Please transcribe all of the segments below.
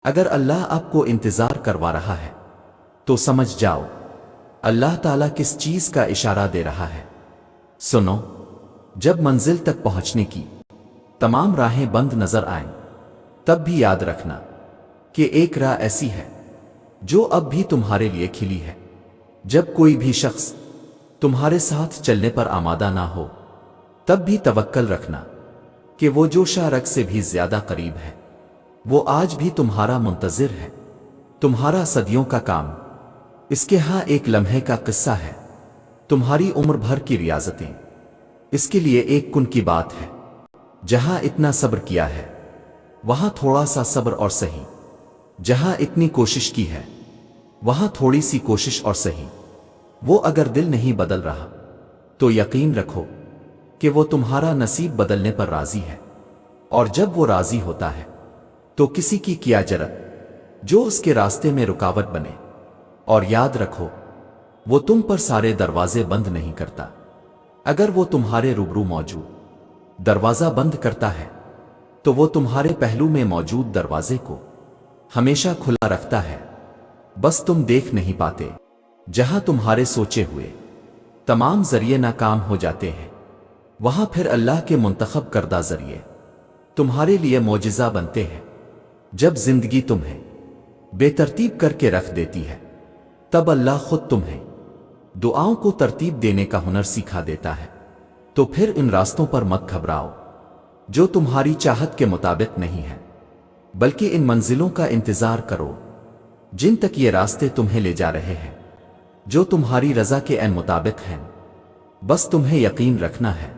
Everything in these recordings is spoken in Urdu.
اگر اللہ آپ کو انتظار کروا رہا ہے تو سمجھ جاؤ اللہ تعالیٰ کس چیز کا اشارہ دے رہا ہے۔ سنو، جب منزل تک پہنچنے کی تمام راہیں بند نظر آئیں تب بھی یاد رکھنا کہ ایک راہ ایسی ہے جو اب بھی تمہارے لیے کھلی ہے۔ جب کوئی بھی شخص تمہارے ساتھ چلنے پر آمادہ نہ ہو تب بھی توکل رکھنا کہ وہ جو شارک سے بھی زیادہ قریب ہے وہ آج بھی تمہارا منتظر ہے۔ تمہارا صدیوں کا کام اس کے ہاں ایک لمحے کا قصہ ہے، تمہاری عمر بھر کی ریاضتیں اس کے لیے ایک کن کی بات ہے۔ جہاں اتنا صبر کیا ہے وہاں تھوڑا سا صبر اور سہی، جہاں اتنی کوشش کی ہے وہاں تھوڑی سی کوشش اور سہی۔ وہ اگر دل نہیں بدل رہا تو یقین رکھو کہ وہ تمہارا نصیب بدلنے پر راضی ہے، اور جب وہ راضی ہوتا ہے تو کسی کی کیا جرأت جو اس کے راستے میں رکاوٹ بنے۔ اور یاد رکھو وہ تم پر سارے دروازے بند نہیں کرتا، اگر وہ تمہارے روبرو موجود دروازہ بند کرتا ہے تو وہ تمہارے پہلو میں موجود دروازے کو ہمیشہ کھلا رکھتا ہے، بس تم دیکھ نہیں پاتے۔ جہاں تمہارے سوچے ہوئے تمام ذریعے ناکام ہو جاتے ہیں وہاں پھر اللہ کے منتخب کردہ ذریعے تمہارے لیے معجزہ بنتے ہیں۔ جب زندگی تمہیں بے ترتیب کر کے رکھ دیتی ہے تب اللہ خود تمہیں دعاؤں کو ترتیب دینے کا ہنر سکھا دیتا ہے۔ تو پھر ان راستوں پر مت گھبراؤ جو تمہاری چاہت کے مطابق نہیں ہے، بلکہ ان منزلوں کا انتظار کرو جن تک یہ راستے تمہیں لے جا رہے ہیں، جو تمہاری رضا کے عین مطابق ہیں۔ بس تمہیں یقین رکھنا ہے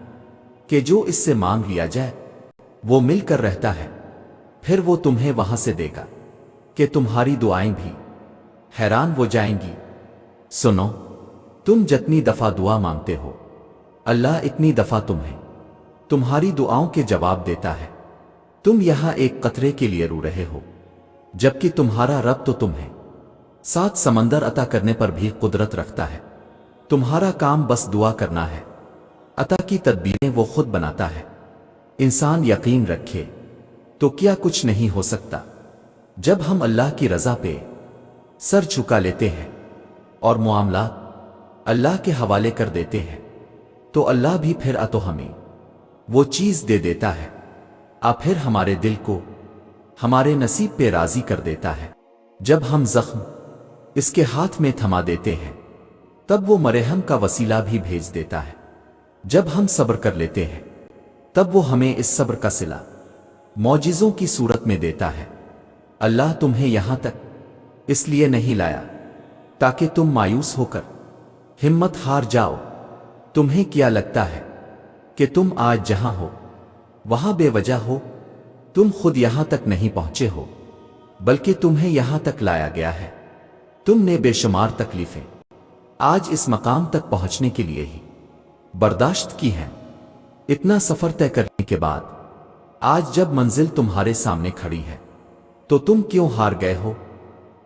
کہ جو اس سے مانگ لیا جائے وہ مل کر رہتا ہے، پھر وہ تمہیں وہاں سے دے گا کہ تمہاری دعائیں بھی حیران ہو جائیں گی۔ سنو، تم جتنی دفعہ دعا مانگتے ہو اللہ اتنی دفعہ تمہیں تمہاری دعاؤں کے جواب دیتا ہے۔ تم یہاں ایک قطرے کے لیے رو رہے ہو جبکہ تمہارا رب تو تمہیں 7 سمندر عطا کرنے پر بھی قدرت رکھتا ہے۔ تمہارا کام بس دعا کرنا ہے، عطا کی تدبیریں وہ خود بناتا ہے۔ انسان یقین رکھے تو کیا کچھ نہیں ہو سکتا۔ جب ہم اللہ کی رضا پہ سر جھکا لیتے ہیں اور معاملات اللہ کے حوالے کر دیتے ہیں تو اللہ بھی پھر تو ہمیں وہ چیز دے دیتا ہے، پھر ہمارے دل کو ہمارے نصیب پہ راضی کر دیتا ہے۔ جب ہم زخم اس کے ہاتھ میں تھما دیتے ہیں تب وہ مرہم کا وسیلہ بھی بھیج دیتا ہے۔ جب ہم صبر کر لیتے ہیں تب وہ ہمیں اس صبر کا صلہ معجزوں کی صورت میں دیتا ہے۔ اللہ تمہیں یہاں تک اس لیے نہیں لایا تاکہ تم مایوس ہو کر ہمت ہار جاؤ۔ تمہیں کیا لگتا ہے کہ تم آج جہاں ہو وہاں بے وجہ ہو؟ تم خود یہاں تک نہیں پہنچے ہو بلکہ تمہیں یہاں تک لایا گیا ہے۔ تم نے بے شمار تکلیفیں آج اس مقام تک پہنچنے کے لیے ہی برداشت کی ہیں۔ اتنا سفر طے کرنے کے بعد آج جب منزل تمہارے سامنے کھڑی ہے تو تم کیوں ہار گئے ہو؟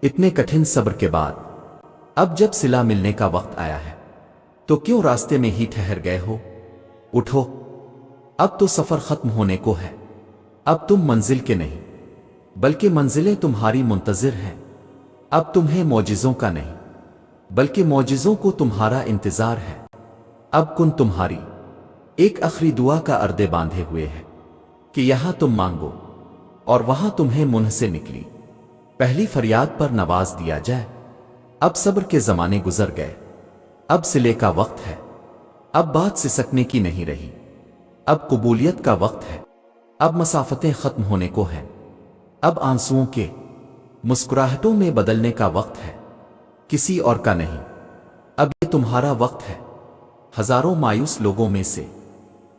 اتنے کٹھن صبر کے بعد اب جب صلہ ملنے کا وقت آیا ہے تو کیوں راستے میں ہی ٹھہر گئے ہو؟ اٹھو، اب تو سفر ختم ہونے کو ہے۔ اب تم منزل کے نہیں بلکہ منزلیں تمہاری منتظر ہیں۔ اب تمہیں معجزوں کا نہیں بلکہ معجزوں کو تمہارا انتظار ہے۔ اب کن تمہاری ایک آخری دعا کا اردے باندھے ہوئے ہے کہ یہاں تم مانگو اور وہاں تمہیں منہ سے نکلی پہلی فریاد پر نواز دیا جائے۔ اب صبر کے زمانے گزر گئے، اب صلے کا وقت ہے۔ اب بات سسکنے کی نہیں رہی، اب قبولیت کا وقت ہے۔ اب مسافتیں ختم ہونے کو ہیں، اب آنسوؤں کے مسکراہٹوں میں بدلنے کا وقت ہے، کسی اور کا نہیں۔ اب یہ تمہارا وقت ہے۔ ہزاروں مایوس لوگوں میں سے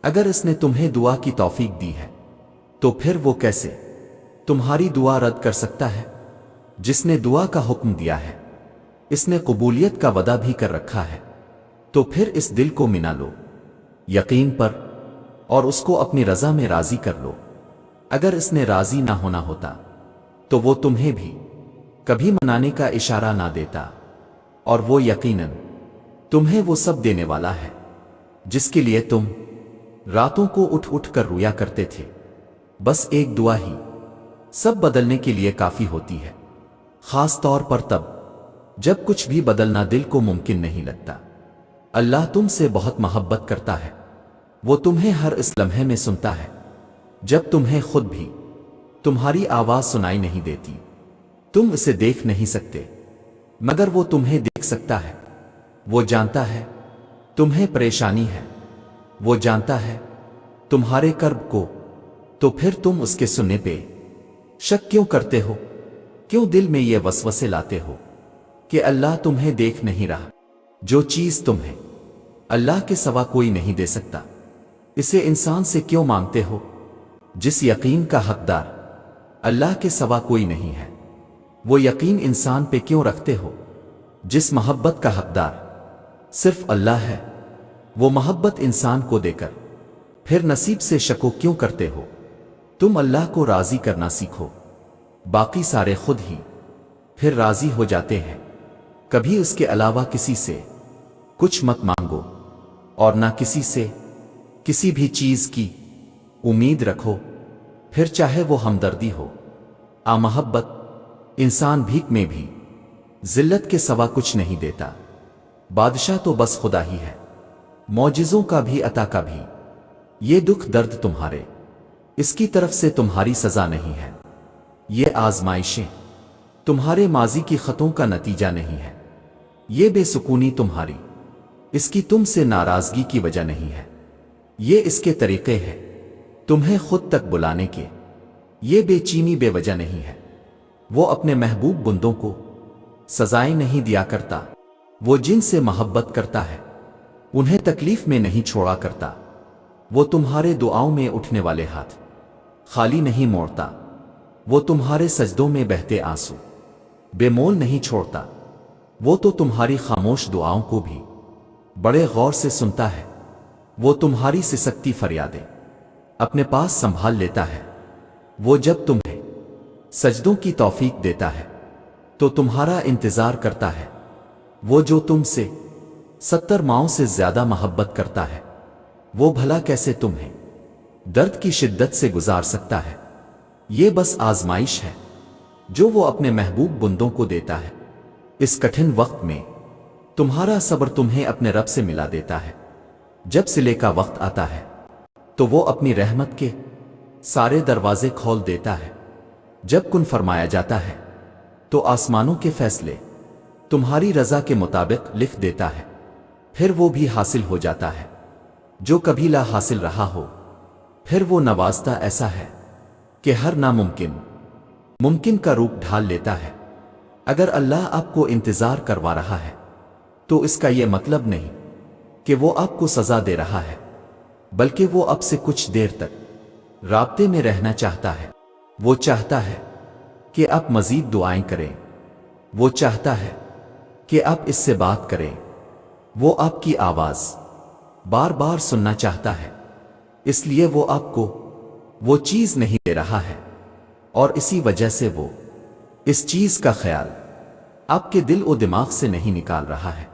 اگر اس نے تمہیں دعا کی توفیق دی ہے تو پھر وہ کیسے تمہاری دعا رد کر سکتا ہے؟ جس نے دعا کا حکم دیا ہے اس نے قبولیت کا وعدہ بھی کر رکھا ہے، تو پھر اس دل کو منا لو یقین پر اور اس کو اپنی رضا میں راضی کر لو۔ اگر اس نے راضی نہ ہونا ہوتا تو وہ تمہیں بھی کبھی منانے کا اشارہ نہ دیتا، اور وہ یقیناً تمہیں وہ سب دینے والا ہے جس کے لیے تم راتوں کو اٹھ اٹھ کر رویا کرتے تھے۔ بس ایک دعا ہی سب بدلنے کے لیے کافی ہوتی ہے، خاص طور پر تب جب کچھ بھی بدلنا دل کو ممکن نہیں لگتا۔ اللہ تم سے بہت محبت کرتا ہے، وہ تمہیں ہر اس لمحے میں سنتا ہے جب تمہیں خود بھی تمہاری آواز سنائی نہیں دیتی۔ تم اسے دیکھ نہیں سکتے مگر وہ تمہیں دیکھ سکتا ہے۔ وہ جانتا ہے تمہیں پریشانی ہے، وہ جانتا ہے تمہارے کرب کو، تو پھر تم اس کے سننے پہ شک کیوں کرتے ہو؟ کیوں دل میں یہ وسوسے لاتے ہو کہ اللہ تمہیں دیکھ نہیں رہا؟ جو چیز تمہیں اللہ کے سوا کوئی نہیں دے سکتا، اسے انسان سے کیوں مانگتے ہو؟ جس یقین کا حقدار اللہ کے سوا کوئی نہیں ہے، وہ یقین انسان پہ کیوں رکھتے ہو؟ جس محبت کا حقدار صرف اللہ ہے، وہ محبت انسان کو دے کر پھر نصیب سے شکو کیوں کرتے ہو؟ تم اللہ کو راضی کرنا سیکھو، باقی سارے خود ہی پھر راضی ہو جاتے ہیں۔ کبھی اس کے علاوہ کسی سے کچھ مت مانگو، اور نہ کسی سے کسی بھی چیز کی امید رکھو، پھر چاہے وہ ہمدردی ہو محبت۔ انسان بھیک میں بھی ذلت کے سوا کچھ نہیں دیتا، بادشاہ تو بس خدا ہی ہے، معجزوں کا بھی عطا کا بھی۔ یہ دکھ درد تمہارے، اس کی طرف سے تمہاری سزا نہیں ہے، یہ آزمائشیں تمہارے ماضی کی خطوں کا نتیجہ نہیں ہے، یہ بے سکونی تمہاری اس کی تم سے ناراضگی کی وجہ نہیں ہے، یہ اس کے طریقے ہیں تمہیں خود تک بلانے کے، یہ بے چینی بے وجہ نہیں ہے۔ وہ اپنے محبوب بندوں کو سزائیں نہیں دیا کرتا، وہ جن سے محبت کرتا ہے انہیں تکلیف میں نہیں چھوڑا کرتا۔ وہ تمہارے دعاؤں میں اٹھنے والے ہاتھ خالی نہیں موڑتا، وہ تمہارے سجدوں میں بہتے آنسو بے مول نہیں چھوڑتا، وہ تو تمہاری خاموش دعاؤں کو بھی بڑے غور سے سنتا ہے، وہ تمہاری سسکتی فریادیں اپنے پاس سنبھال لیتا ہے۔ وہ جب تمہیں سجدوں کی توفیق دیتا ہے تو تمہارا انتظار کرتا ہے، وہ جو تم سے 70 ماؤں سے زیادہ محبت کرتا ہے، وہ بھلا کیسے تمہیں درد کی شدت سے گزار سکتا ہے؟ یہ بس آزمائش ہے جو وہ اپنے محبوب بندوں کو دیتا ہے۔ اس کٹھن وقت میں تمہارا صبر تمہیں اپنے رب سے ملا دیتا ہے۔ جب صلے کا وقت آتا ہے تو وہ اپنی رحمت کے سارے دروازے کھول دیتا ہے۔ جب کن فرمایا جاتا ہے تو آسمانوں کے فیصلے تمہاری رضا کے مطابق لکھ دیتا ہے، پھر وہ بھی حاصل ہو جاتا ہے جو کبھی لا حاصل رہا ہو۔ پھر وہ نوازتا ایسا ہے کہ ہر ناممکن ممکن کا روپ ڈھال لیتا ہے۔ اگر اللہ آپ کو انتظار کروا رہا ہے تو اس کا یہ مطلب نہیں کہ وہ آپ کو سزا دے رہا ہے، بلکہ وہ آپ سے کچھ دیر تک رابطے میں رہنا چاہتا ہے۔ وہ چاہتا ہے کہ آپ مزید دعائیں کریں، وہ چاہتا ہے کہ آپ اس سے بات کریں، وہ آپ کی آواز بار بار سننا چاہتا ہے، اس لیے وہ آپ کو وہ چیز نہیں دے رہا ہے، اور اسی وجہ سے وہ اس چیز کا خیال آپ کے دل و دماغ سے نہیں نکال رہا ہے۔